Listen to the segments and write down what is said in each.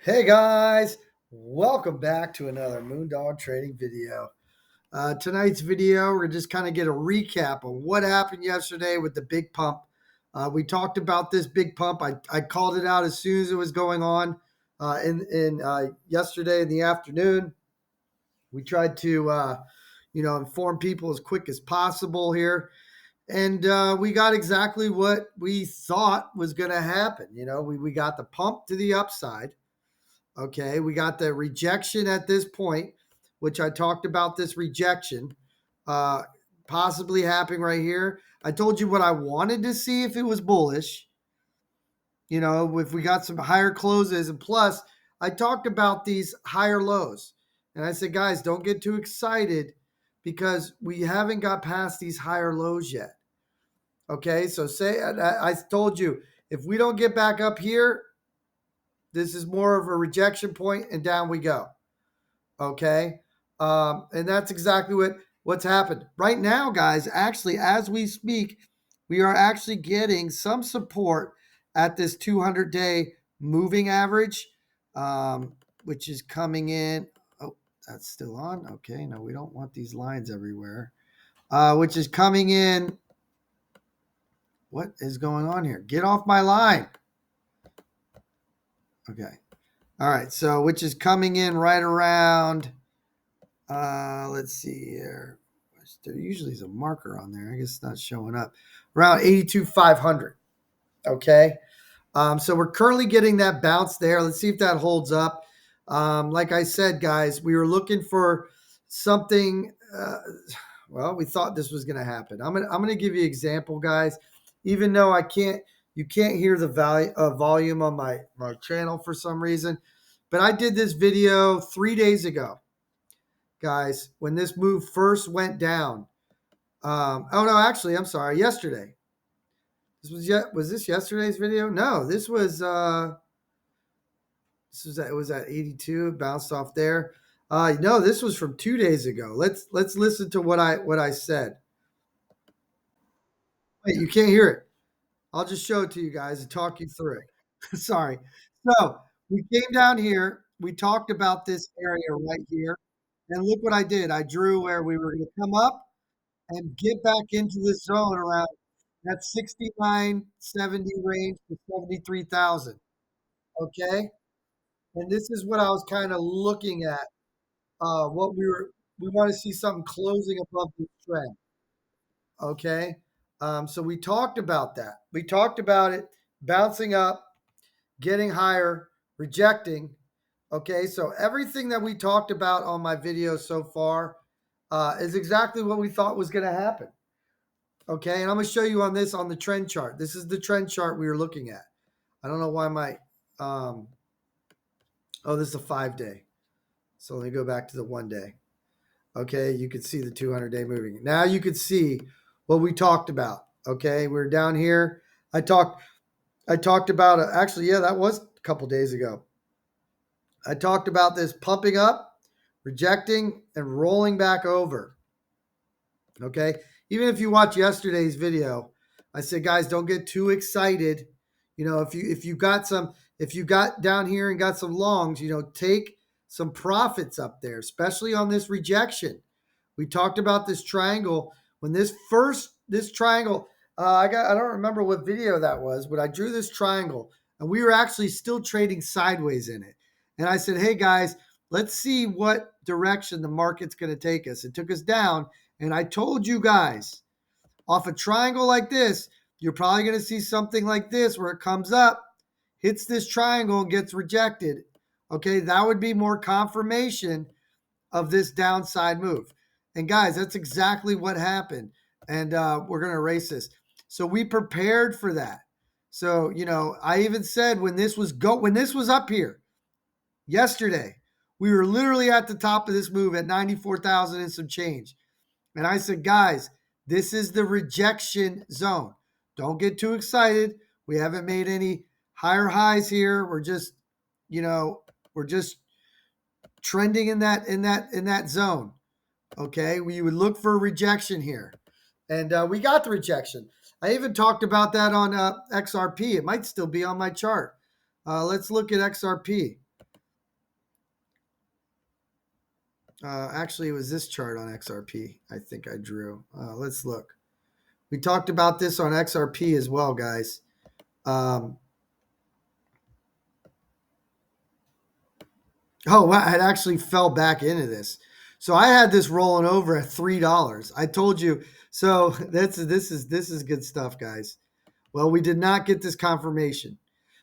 Hey guys, welcome back to another Moondog Trading video. Tonight's video, we're just kind of get a recap of what happened yesterday with the big pump. We talked about this big pump. I called it out as soon as it was going on in yesterday in the afternoon. We tried to inform people as quick as possible here. And we got exactly what we thought was going to happen. We got the pump to the upside. Okay, we got the rejection at this point, which I talked about this rejection uh, possibly happening right here. I told you what I wanted to see if it was bullish, if we got some higher closes. And plus, I talked about these higher lows. And I said, guys, don't get too excited because we haven't got past these higher lows yet. Okay, so I told you, if we don't get back up here, this is more of a rejection point, and down we go. Okay, and that's exactly what's happened right now, guys. Actually, as we speak, we are actually getting some support at this 200-day moving average, which is coming in. Oh, that's still on. Okay, no, we don't want these lines everywhere. Which is coming in. What is going on here? Get off my line. Okay. All right. So, which is coming in right around, let's see here. There usually is a marker on there. I guess it's not showing up. Around 82,500. Okay. So we're currently getting that bounce there. Let's see if that holds up. Like I said, guys, we were looking for something. Well, we thought this was going to happen. I'm gonna give you an example, guys. Even though you can't hear the volume on my channel for some reason, but I did this video 3 days ago, guys, when this move first went down. Oh no, actually, I'm sorry. Yesterday. Was this yesterday's video? No, it was at 82. It bounced off there. No, this was from 2 days ago. Let's listen to what I said. Wait, you can't hear it. I'll just show it to you guys and talk you through it. Sorry. So we came down here. We talked about this area right here. And look what I did. I drew where we were going to come up and get back into this zone around that 69.70 range to 73,000. Okay. And this is what I was kind of looking at. We want to see something closing above this trend. Okay. So we talked about that. We talked about it bouncing up, getting higher, rejecting. Okay. So everything that we talked about on my video so far is exactly what we thought was going to happen. Okay. And I'm going to show you on the trend chart. This is the trend chart we were looking at. I don't know why this is a 5-day. So let me go back to the 1 day. Okay, you could see the 200-day moving. Now you could see what we talked about. Okay, we're down here. I talked about actually, yeah, that was a couple days ago. I talked about this pumping up, rejecting, and rolling back over. Okay, even if you watch yesterday's video, I said, guys, don't get too excited. If you got down here and got some longs, take some profits up there, especially on this rejection. We talked about this triangle. When this triangle, I don't remember what video that was, but I drew this triangle and we were actually still trading sideways in it. And I said, hey guys, let's see what direction the market's going to take us. It took us down. And I told you guys, off a triangle like this, you're probably going to see something like this where it comes up, hits this triangle and gets rejected. Okay, that would be more confirmation of this downside move. And guys, that's exactly what happened. And we're going to erase this. So we prepared for that. So, I even said when this was up here yesterday, we were literally at the top of this move at 94,000 and some change. And I said, guys, this is the rejection zone. Don't get too excited. We haven't made any higher highs here. We're just trending in that zone. Okay, we would look for a rejection here, and we got the rejection. I even talked about that on XRP. It might still be on my chart. Let's look at XRP. Actually, it was this chart on XRP. I think I drew. Let's look. We talked about this on XRP as well, guys. Oh, wow, it actually fell back into this. So I had this rolling over at $3. I told you. So this is good stuff, guys. Well, we did not get this confirmation.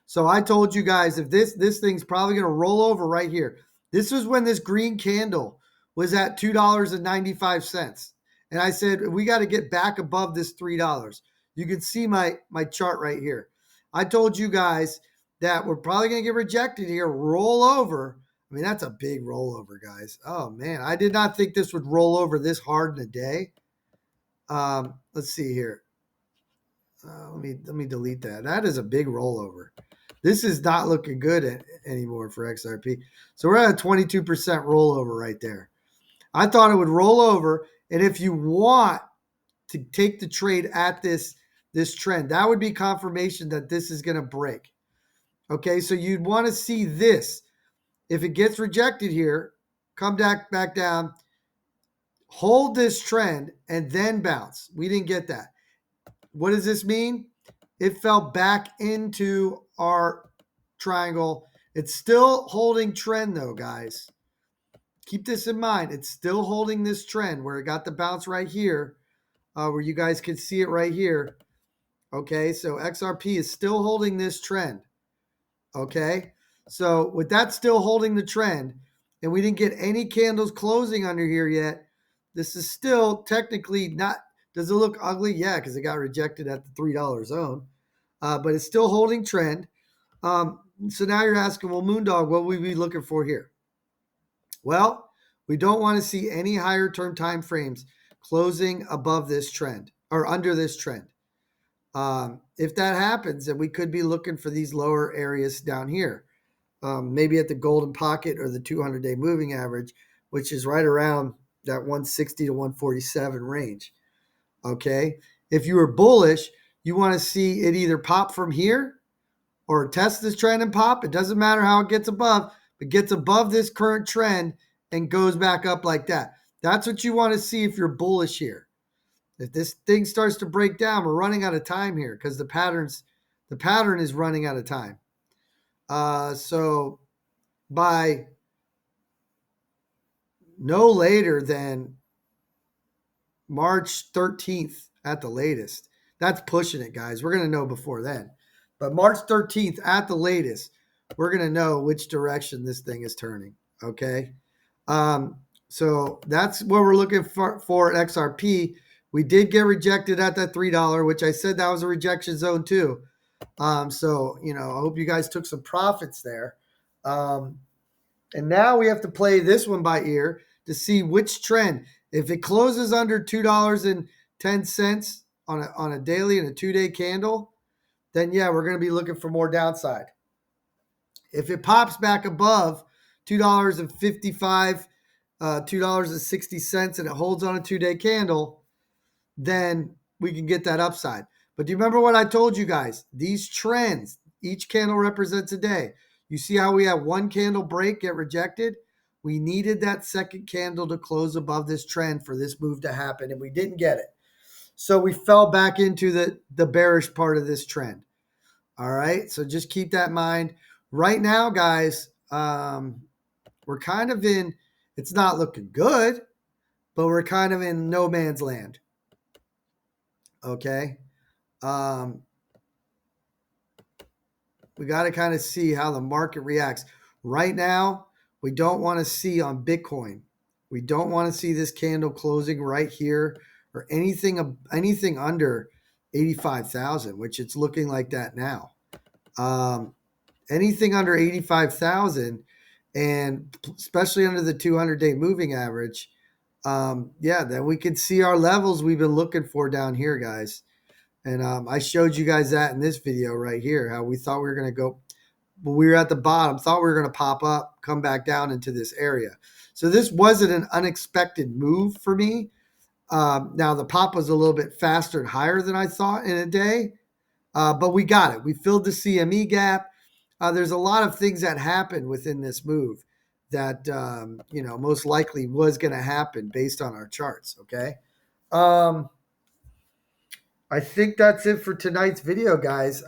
So I told you guys if this thing's probably going to roll over right here. This was when this green candle was at $2.95. And I said we got to get back above this $3. You can see my chart right here. I told you guys that we're probably going to get rejected here, roll over. I mean, that's a big rollover, guys. Oh man, I did not think this would roll over this hard in a day. Let's see here. Let me delete that. That is a big rollover. This is not looking good anymore for XRP. So we're at a 22% rollover right there. I thought it would roll over, and if you want to take the trade at this trend, that would be confirmation that this is going to break. Okay, so you'd want to see this. If it gets rejected here, come back down, hold this trend, and then bounce. We didn't get that. What does this mean? It fell back into our triangle. It's still holding trend though, guys. Keep this in mind. It's still holding this trend where it got the bounce right here, where you guys can see it right here. Okay, so XRP is still holding this trend. Okay, so with that still holding the trend, and we didn't get any candles closing under here yet, this is still technically not. Does it look ugly? Yeah, because it got rejected at the $3 zone. But it's still holding trend. So now you're asking, well, Moondog, what would we be looking for here? Well, we don't want to see any higher term time frames closing above this trend or under this trend. If that happens, then we could be looking for these lower areas down here, maybe at the golden pocket or the 200-day moving average, which is right around that 160 to 147 range. Okay. If you were bullish, you want to see it either pop from here or test this trend and pop. It doesn't matter how it gets above, but gets above this current trend and goes back up like that. That's what you want to see if you're bullish here. If this thing starts to break down, we're running out of time here because the pattern is running out of time. So by no later than March 13th at the latest. That's pushing it, guys. We're going to know before then. But March 13th at the latest, we're going to know which direction this thing is turning. Okay. So that's what we're looking for at XRP. We did get rejected at that $3, which I said that was a rejection zone too. So, I hope you guys took some profits there. And now we have to play this one by ear to see which trend. If it closes under $2.10 on a daily and a 2-day candle, then yeah, we're going to be looking for more downside. If it pops back above $2.55, $2.60, and it holds on a 2-day candle, then we can get that upside. But do you remember what I told you guys? These trends, each candle represents a day. You see how we have one candle break, get rejected? We needed that second candle to close above this trend for this move to happen, and we didn't get it. So we fell back into the bearish part of this trend. All right, so just keep that in mind. Right now, guys, we're kind of in, it's not looking good, but we're kind of in no man's land. Okay. We got to kind of see how the market reacts. Right now, we don't want to see on Bitcoin. We don't want to see this candle closing right here or anything under 85,000, which it's looking like that now. Anything under 85,000, and especially under the 200-day moving average, then we can see our levels we've been looking for down here, guys. And I showed you guys that in this video right here, how we thought we were going to go. When we were at the bottom, thought we were going to pop up, come back down into this area. So this wasn't an unexpected move for me. Now, the pop was a little bit faster and higher than I thought in a day, but we got it. We filled the CME gap. There's a lot of things that happened within this move. that most likely was going to happen based on our charts. Okay. Um, I think that's it for tonight's video, guys.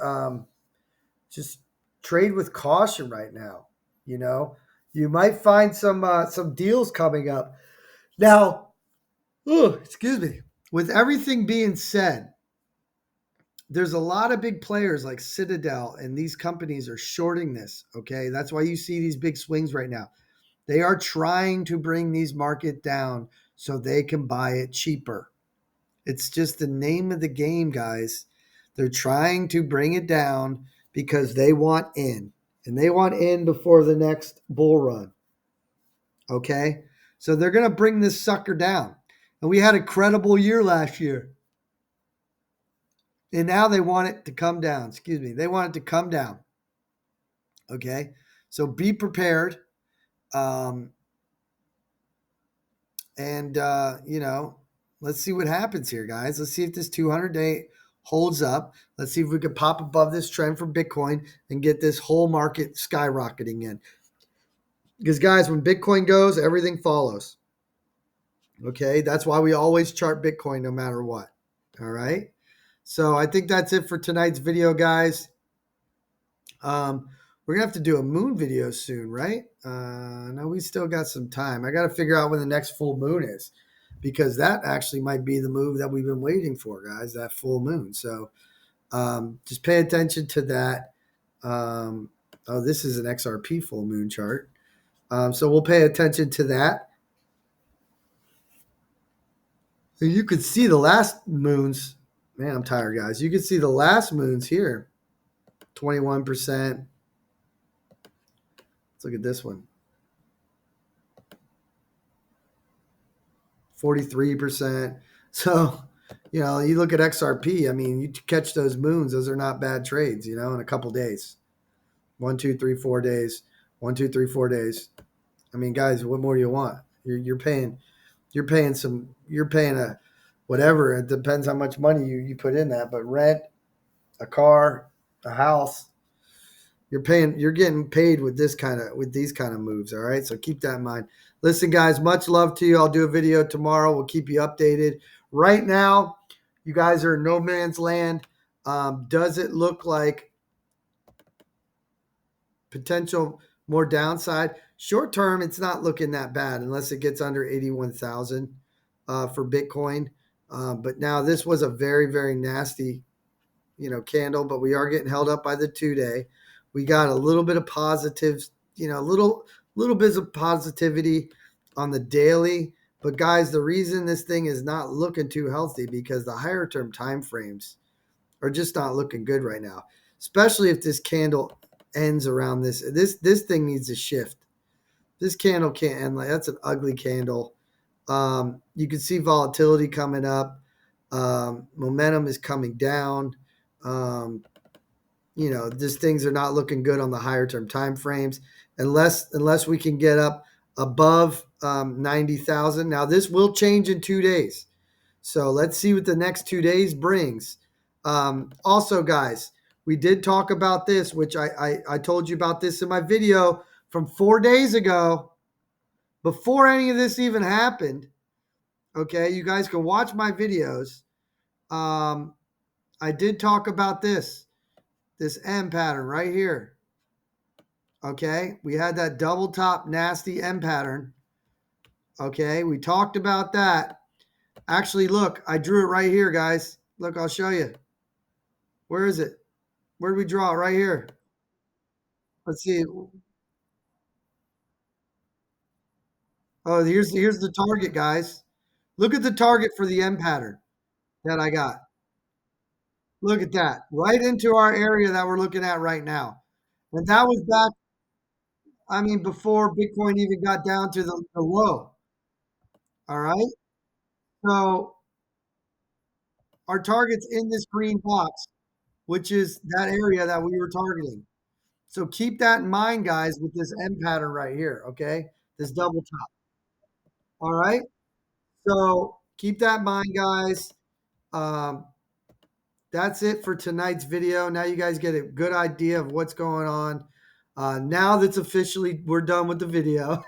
Just trade with caution right now. You know, you might find some deals coming up now. Oh, excuse me. With everything being said, there's a lot of big players like Citadel, and these companies are shorting this. Okay, that's why you see these big swings right now. They are trying to bring these market down so they can buy it cheaper. It's just the name of the game, guys. They're trying to bring it down because they want in, and they want in before the next bull run. Okay, so they're going to bring this sucker down. And we had a credible year last year. And now they want it to come down. Excuse me. They want it to come down. Okay. So be prepared. Um, and let's see what happens here, guys. Let's see if this 200-day holds up. Let's see if we could pop above this trend for Bitcoin and get this whole market skyrocketing in. Because, guys, when Bitcoin goes, everything follows. Okay. That's why we always chart Bitcoin no matter what. All right. So I think that's it for tonight's video, guys. We're gonna have to do a moon video soon, right? No, we still got some time. I got to figure out when the next full moon is, because that actually might be the move that we've been waiting for, guys. That full moon. So just pay attention to that. This is an XRP full moon chart. So we'll pay attention to that. And you could see the last moons. Man, I'm tired, guys. You can see the last moons here. 21%. Let's look at this one. 43%. So, you look at XRP. I mean, you catch those moons. Those are not bad trades, in a couple days. 1, 2, 3, 4 days. 1, 2, 3, 4 days. I mean, guys, what more do you want? You're paying a whatever. It depends how much money you put in that, but rent, a car, a house. You're getting paid with these kind of moves. All right. So keep that in mind. Listen, guys, much love to you. I'll do a video tomorrow. We'll keep you updated. Right now, you guys are in no man's land. Does it look like potential more downside? Short term, it's not looking that bad unless it gets under 81,000 for Bitcoin. But now this was a very, very nasty, candle, but we are getting held up by the 2-day. We got a little bit of positives, little bits of positivity on the daily. But guys, the reason this thing is not looking too healthy because the higher term time frames are just not looking good right now, especially if this candle ends around this. This thing needs to shift. This candle can't end that's an ugly candle. You can see volatility coming up. Momentum is coming down. These things are not looking good on the higher term time frames unless we can get up above 90,000. Now this will change in 2 days. So let's see what the next 2 days brings. Also, guys, we did talk about this, which I told you about this in my video from 4 days ago, before any of this even happened. Okay, you guys can watch my videos. I did talk about this M pattern right here. Okay, we had that double top nasty M pattern. Okay, we talked about that. Actually, look, I drew it right here, guys. Look, I'll show you. Where is it? Where did we draw it? Right here. Let's see. Oh, here's the target, guys. Look at the target for the M pattern that I got. Look at that. Right into our area that we're looking at right now. And that was back, before Bitcoin even got down to the low. All right. So our target's in this green box, which is that area that we were targeting. So keep that in mind, guys, with this M pattern right here. Okay. This double top. All right. So keep that in mind, guys. Um, that's it for tonight's video. Now you guys get a good idea of what's going on. Now that's officially, we're done with the video.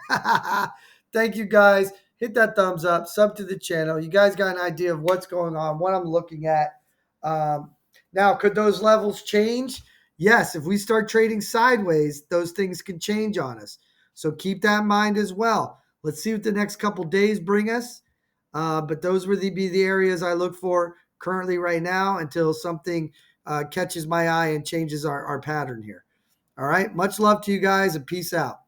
Thank you guys. Hit that thumbs up, sub to the channel. You guys got an idea of what's going on, what I'm looking at. Now, could those levels change? Yes, if we start trading sideways, those things can change on us. So keep that in mind as well. Let's see what the next couple days bring us. But those would be the areas I look for currently right now until something catches my eye and changes our pattern here. All right. Much love to you guys and peace out.